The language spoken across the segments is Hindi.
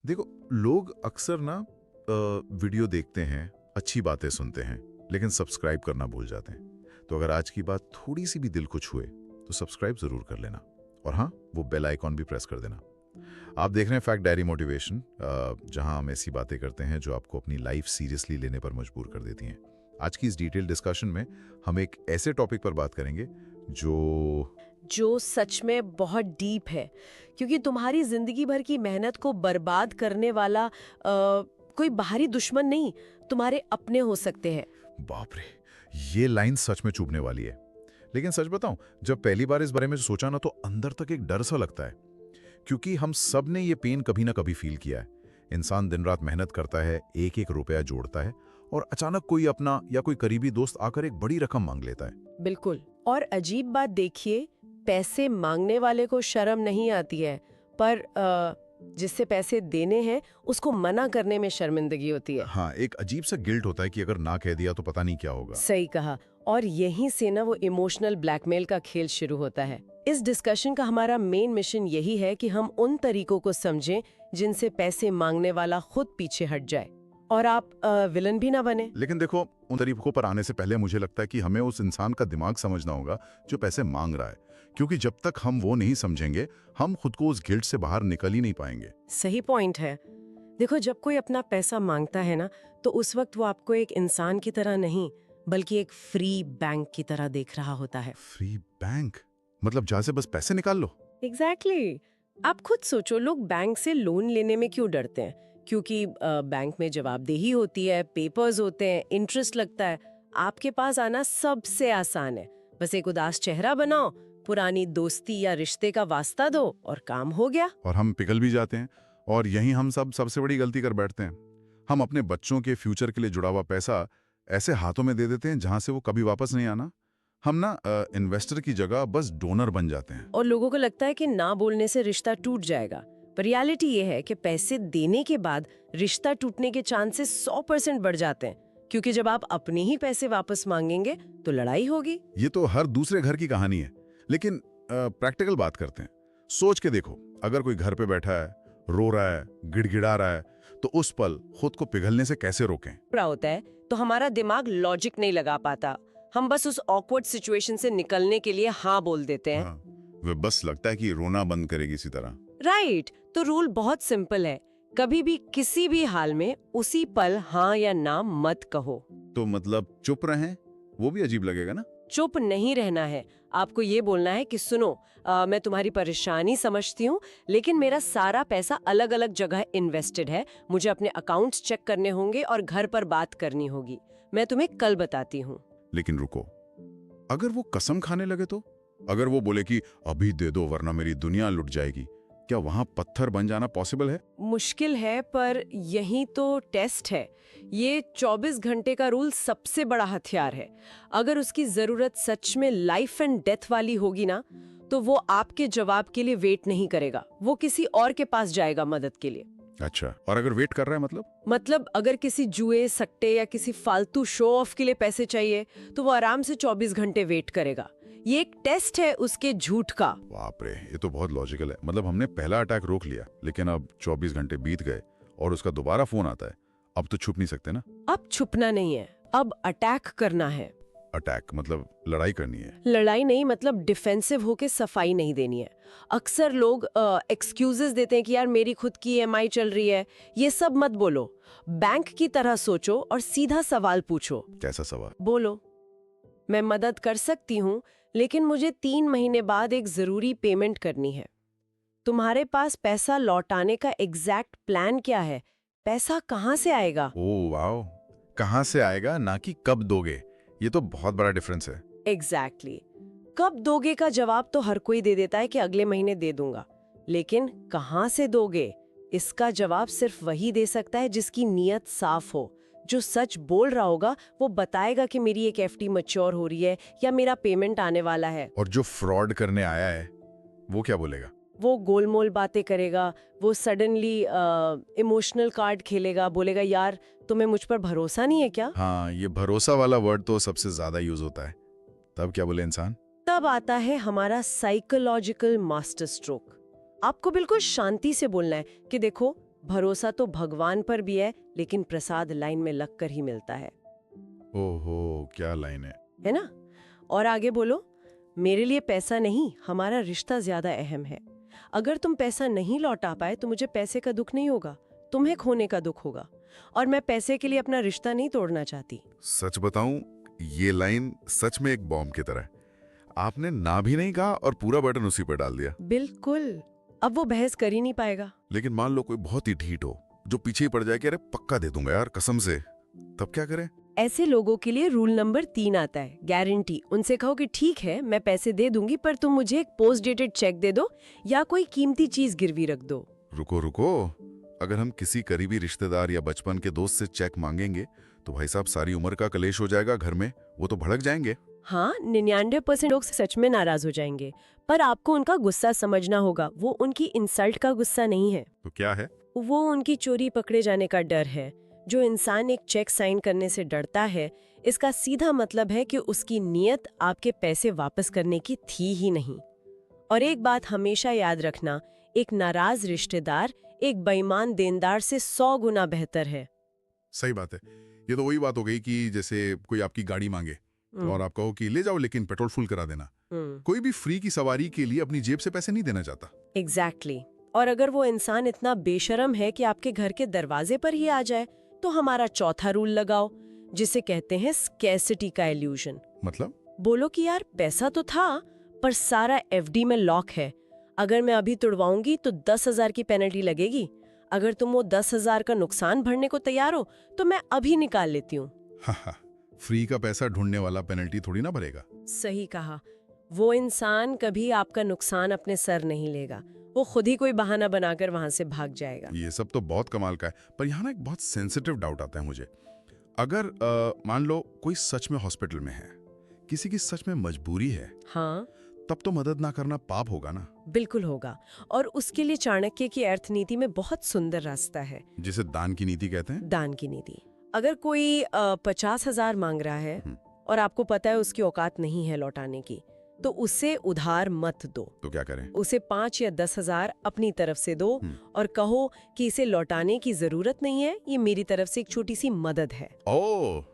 देखो, लोग अक्सर ना वीडियो देखते हैं, अच्छी बातें सुनते हैं, लेकिन सब्सक्राइब करना भूल जाते हैं। तो अगर आज की बात थोड़ी सी भी दिल को छुए तो सब्सक्राइब जरूर कर लेना, और हाँ, वो बेल आइकॉन भी प्रेस कर देना। आप देख रहे हैं फैक्ट डायरी मोटिवेशन, जहां हम ऐसी बातें करते हैं जो आपको अपनी लाइफ सीरियसली लेने पर मजबूर कर देती हैं। आज की इस डिटेल डिस्कशन में हम एक ऐसे टॉपिक पर बात करेंगे जो सच में बहुत डीप है, क्योंकि तुम्हारी जिंदगी भर की मेहनत को बर्बाद करने वाला कोई बाहरी दुश्मन नहीं, तुम्हारे अपने हो सकते हैं। बाप रे, ये लाइन सच में चुभने वाली है। लेकिन सच बताऊं, जब पहली बार इस बारे में सोचा ना, तो अंदर तक एक डर सा लगता है, क्योंकि हम सब ने ये पेन कभी ना कभी फील किया है। इंसान दिन रात मेहनत करता है, एक एक रुपया जोड़ता है, और अचानक कोई अपना या कोई करीबी दोस्त आकर एक बड़ी रकम मांग लेता है। बिल्कुल। और अजीब बात देखिए, पैसे मांगने वाले को शर्म नहीं आती है, पर जिससे पैसे देने हैं उसको मना करने में शर्मिंदगी होती है। हाँ, एक अजीब सा गिल्ट होता है कि अगर ना कह दिया तो पता नहीं क्या होगा। सही कहा। और यहीं से ना वो इमोशनल ब्लैकमेल का खेल शुरू होता है। इस डिस्कशन का हमारा मेन मिशन यही है कि हम उन तरीकों को समझें जिनसे पैसे मांगने वाला खुद पीछे हट जाए और आप विलन भी ना बने। लेकिन देखो, उन तरीकों पर आने से पहले मुझे लगता है कि हमें उस इंसान का दिमाग समझना होगा जो पैसे मांग रहा है, क्योंकि जब तक हम वो नहीं समझेंगे, हम खुद को उस गिल्ट से बाहर निकल ही नहीं पाएंगे। सही पॉइंट है। देखो, जब कोई अपना पैसा मांगता है ना, तो उस वक्त वो आपको एक इंसान की तरह नहीं, बल्कि एक फ्री बैंक की तरह देख रहा होता है। फ्री बैंक मतलब जहां से बस पैसे निकाल लो? एग्जैक्टली। आप खुद सोचो, लोग बैंक से लोन लेने में क्यों डरते हैं? क्योंकि बैंक में जवाबदेही होती है, पेपर्स होते हैं, इंटरेस्ट लगता है। आपके पास आना सबसे आसान है। बस एक उदास चेहरा बनाओ, पुरानी दोस्ती या रिश्ते का वास्ता दो और काम हो गया। और हम पिघल भी जाते हैं, और यही हम सबसे बड़ी गलती कर बैठते हैं। हम अपने बच्चों के फ्यूचर के लिए जुड़ा हुआ पैसा ऐसे हाथों में दे देते हैं जहां से वो कभी वापस नहीं आना। हम ना इन्वेस्टर की जगह बस डोनर बन जाते हैं। और लोगों को लगता है कि ना बोलने से रिश्ता टूट जाएगा, पर रियलिटी ये है कि पैसे देने के बाद रिश्ता टूटने के चांसेस 100% बढ़ जाते हैं, क्योंकि जब आप अपने ही पैसे वापस मांगेंगे तो लड़ाई होगी। ये तो हर दूसरे घर की कहानी है। लेकिन प्रैक्टिकल बात करते हैं। सोच के देखो, अगर कोई घर पे बैठा है, रो रहा है, गिड़गिड़ा रहा है, तो उस पल खुद को पिघलने से कैसे रोकें? बुरा होता है तो हमारा दिमाग लॉजिक नहीं लगा पाता। हम बस उस ऑकवर्ड सिचुएशन से निकलने के लिए हाँ बोल देते हैं। हाँ, वे बस लगता है कि रोना बंद करेगी इसी तरह। राइट। तो रूल बहुत सिंपल है, कभी भी किसी भी हाल में उसी पल हाँ या ना मत कहो। तो मतलब चुप रहें? वो भी अजीब लगेगा ना। चुप नहीं रहना है, आपको ये बोलना है कि सुनो, मैं तुम्हारी परेशानी समझती हूँ, लेकिन मेरा सारा पैसा अलग अलग जगह इन्वेस्टेड है, मुझे अपने अकाउंट्स चेक करने होंगे और घर पर बात करनी होगी, मैं तुम्हें कल बताती हूँ। लेकिन रुको, अगर वो कसम खाने लगे तो? अगर वो बोले कि अभी दे दो वरना मेरी दुनिया लुट जाएगी, क्या वहां पत्थर बन जाना पॉसिबल है? मुश्किल है, पर यही तो टेस्ट है। ये 24 घंटे का रूल सबसे बड़ा हथियार है। अगर उसकी जरूरत सच में लाइफ एंड डेथ वाली होगी ना, तो वो आपके जवाब के लिए वेट नहीं करेगा, वो किसी और के पास जाएगा मदद के लिए। अच्छा, और अगर वेट कर रहा है मतलब अगर किसी जुए, सट्टे या किसी फालतू शो ऑफ के लिए पैसे चाहिए, तो वो आराम से 24 घंटे वेट करेगा। ये एक टेस्ट है उसके झूठ का। बाप रे, ये तो बहुत लॉजिकल है। मतलब हमने पहला अटैक रोक लिया, लेकिन अब 24 घंटे बीत गए और उसका दोबारा फोन आता है। अब तो छुप नहीं सकते ना। अब छुपना नहीं है, अब अटैक करना है। अटैक मतलब लड़ाई करनी है? लड़ाई नहीं, मतलब डिफेंसिव होके सफाई नहीं देनी है। अक्सर लोग एक्सक्यूजेस देते हैं कि यार मेरी खुद की ईएमआई चल रही है। ये सब मत बोलो, बैंक की तरह सोचो और सीधा सवाल पूछो। कैसा सवाल? बोलो, मैं मदद कर सकती हूँ, लेकिन मुझे 3 महीने बाद एक जरूरी पेमेंट करनी है। तुम्हारे पास पैसा लौटाने का एग्जैक्ट प्लान क्या है? पैसा कहाँ से आएगा? ओह वाओ, कहाँ से आएगा ना कि कब दोगे। ये तो बहुत बड़ा डिफरेंस है। एग्जैक्टली। कब दोगे का जवाब तो हर कोई दे देता है कि अगले महीने दे दूंगा, लेकिन कहाँ से दोगे, इसका जवाब सिर्फ वही दे सकता है जिसकी नीयत साफ हो। जो सच बोल रहा होगा वो बताएगा कि मेरी एक एफडी मैच्योर हो रही है या मेरा पेमेंट आने वाला है। और जो फ्रॉड करने आया है वो क्या बोलेगा? वो गोलमोल बातें करेगा, वो सडनली इमोशनल कार्ड खेलेगा, बोलेगा यार तुम्हें मुझ पर भरोसा नहीं है क्या? हाँ, ये भरोसा वाला वर्ड तो सबसे ज्यादा यूज होता है। तब क्या बोले इंसान? तब आता है हमारा साइकोलॉजिकल मास्टर स्ट्रोक। आपको बिल्कुल शांति से बोलना है कि देखो, भरोसा तो भगवान पर भी है, लेकिन प्रसाद लाइन में लगकर ही मिलता ओहो, क्या लाइन है ना? और आगे बोलो, मेरे लिए पैसा नहीं, हमारा रिश्ता ज्यादा अहम है। अगर तुम पैसा नहीं लौटा पाए तो मुझे पैसे का दुख नहीं होगा, तुम्हें खोने का दुख होगा। और मैं पैसे के लिए अपना रिश्ता नहीं तोड़ना चाहती। सच बताऊं, ये लाइन सच में एक बॉम्ब की तरह है। आपने ना भी नहीं कहा और पूरा बटन उसी पर डाल दिया। बिल्कुल। अब वो बहस कर ही नहीं पाएगा। लेकिन मान लो कोई बहुत ही ढीठ हो, जो पीछे ही पड़ जाए कि अरे पक्का दे दूंगा यार कसम से, तब क्या करें? ऐसे लोगों के लिए रूल नंबर 3 आता है, गारंटी। उनसे कहो कि ठीक है, मैं पैसे दे दूंगी, पर तुम मुझे एक पोस्ट डेटेड चेक दे दो या कोई कीमती चीज गिरवी रख दो। रुको रुको, अगर हम किसी करीबी रिश्तेदार या बचपन के दोस्त से चेक मांगेंगे तो भाई साहब सारी उम्र का कलेश हो जाएगा घर में, वो तो भड़क जाएंगे। हाँ, 99% लोग सच में नाराज हो जाएंगे, पर आपको उनका गुस्सा समझना होगा। वो उनकी इंसल्ट का गुस्सा नहीं है, तो क्या है? वो उनकी चोरी पकड़े जाने का डर है। जो इंसान एक चेक साइन करने से डरता है, इसका सीधा मतलब है कि उसकी नीयत आपके पैसे वापस करने की थी ही नहीं। और एक बात हमेशा याद रखना, एक नाराज रिश्तेदार एक बेईमान देनदार से 100 गुना बेहतर है। सही बात है। ये तो वही बात हो गई कि जैसे कोई आपकी गाड़ी मांगे और आप कहो कि ले जाओ लेकिन पेट्रोल फुल करा देना। कोई भी फ्री की सवारी के लिए अपनी जेब से पैसे नहीं देना चाहता। एग्जैक्टली। और अगर वो इंसान इतना बेशरम है कि आपके घर के दरवाजे पर ही आ जाए, तो हमारा चौथा रूल लगाओ, जिसे कहते हैं स्कैरसिटी का इल्यूजन। मतलब? बोलो कि यार पैसा तो था, पर सारा एफडी में लॉक है। अगर मैं अभी तुड़वाऊंगी तो 10,000 की पेनल्टी लगेगी। अगर तुम वो 10,000 का नुकसान भरने को तैयार हो तो मैं अभी निकाल लेती हूँ। फ्री का पैसा ढूंढने वाला पेनल्टी थोड़ी ना भरेगा। सही कहा। वो इंसान कभी आपका नुकसान अपने सर नहीं लेगा, वो खुद ही कोई बहाना बनाकर वहां से भाग जाएगा। ये सब तो बहुत कमाल का है, पर यहाँ ना एक बहुत सेंसिटिव डाउट आता है मुझे। अगर मान लो कोई सच में हॉस्पिटल में है, किसी की सच में मजबूरी है, हाँ, तब तो मदद ना करना पाप होगा ना? बिल्कुल होगा। और उसके लिए चाणक्य की अर्थनीति में बहुत सुंदर रास्ता है, जिसे दान की नीति कहते हैं। दान की नीति। अगर कोई 50,000 मांग रहा है और आपको पता है उसकी औकात नहीं है लौटाने की, तो उसे उधार मत दो। तो क्या करें? उसे 5 या 10,000 अपनी तरफ से दो और कहो कि इसे लौटाने की जरूरत नहीं है, ये मेरी तरफ से एक छोटी सी मदद है। ओह,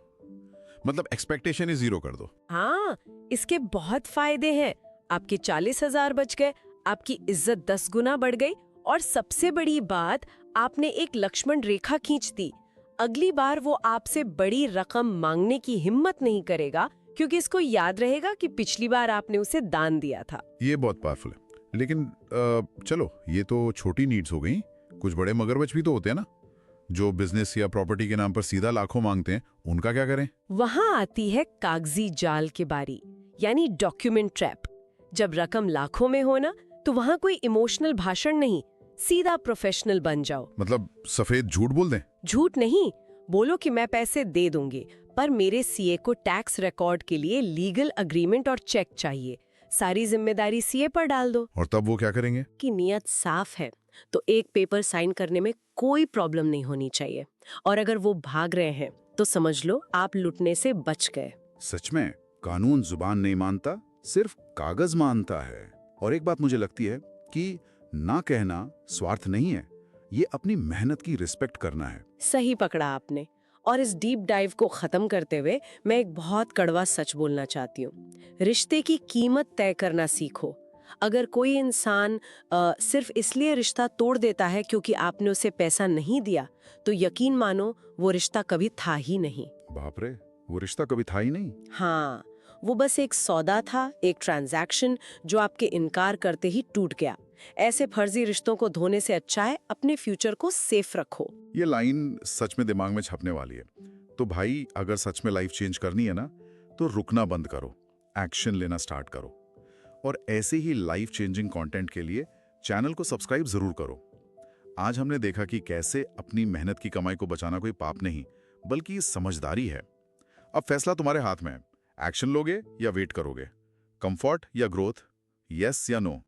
मतलब एक्सपेक्टेशन ही जीरो कर दो। हाँ, इसके बहुत फायदे हैं। आपके 40,000 बच गए, आपकी इज्जत 10 गुना बढ़ गई, और सबसे बड़ी बात, आपने एक लक्ष्मण रेखा खींच दी। अगली बार वो आपसे बड़ी रकम मांगने की हिम्मत नहीं करेगा, क्योंकि इसको याद रहेगा कि पिछली बार आपने उसे दान दिया था। ये बहुत पावरफुल है। लेकिन चलो, ये तो छोटी नीड्स हो गई। कुछ बड़े मगरमच्छ भी तो होते हैं ना, जो बिजनेस या प्रॉपर्टी के नाम पर सीधा लाखों मांगते हैं। उनका क्या करें? वहां आती है कागजी जाल की बारी, यानी डॉक्यूमेंट ट्रैप। जब रकम लाखों में हो ना, तो वहां कोई इमोशनल भाषण नहीं, सीधा प्रोफेशनल बन जाओ। मतलब सफेद झूठ बोल दें? झूठ नहीं, बोलो कि मैं पैसे दे दूंगी, पर मेरे सीए को टैक्स रिकॉर्ड के लिए लीगल अग्रीमेंट और चेक चाहिए। सारी जिम्मेदारी सीए पर डाल दो। और तब वो क्या करेंगे? कि नियत साफ है तो एक पेपर साइन करने में कोई प्रॉब्लम नहीं होनी चाहिए। और अगर वो भाग रहे हैं तो समझ लो आप लुटने से बच गए। सच में कानून जुबान नहीं मानता, सिर्फ कागज मानता है। और एक बात मुझे लगती है कि ना कहना स्वार्थ नहीं है, ये अपनी मेहनत की रिस्पेक्ट करना है। सही पकड़ा आपने। और इस डीप डाइव को खत्म करते हुए मैं एक बहुत कड़वा सच बोलना चाहती हूँ। रिश्ते की कीमत तय करना सीखो। अगर कोई इंसान सिर्फ इसलिए रिश्ता तोड़ देता है क्योंकि आपने उसे पैसा नहीं दिया, तो यकीन मानो वो रिश्ता कभी था ही नहीं। बाप रे, वो रिश्ता कभी था ही नहीं। हाँ, वो बस एक सौदा था, एक ट्रांजैक्शन जो आपके इनकार करते ही टूट गया। ऐसे फर्जी रिश्तों को धोने से अच्छा है अपने फ्यूचर को सेफ रखो। ये लाइन सच में दिमाग में छपने वाली है। तो भाई, अगर सच में लाइफ चेंज करनी है ना, तो रुकना बंद करो, एक्शन लेना स्टार्ट करो। और ऐसे ही लाइफ चेंजिंग कंटेंट के लिए चैनल को सब्सक्राइब जरूर करो। आज हमने देखा कि कैसे अपनी मेहनत की कमाई को बचाना कोई पाप नहीं, बल्कि समझदारी है। अब फैसला तुम्हारे हाथ में है। एक्शन लोगे या वेट करोगे? कंफर्ट या ग्रोथ? यस या नो?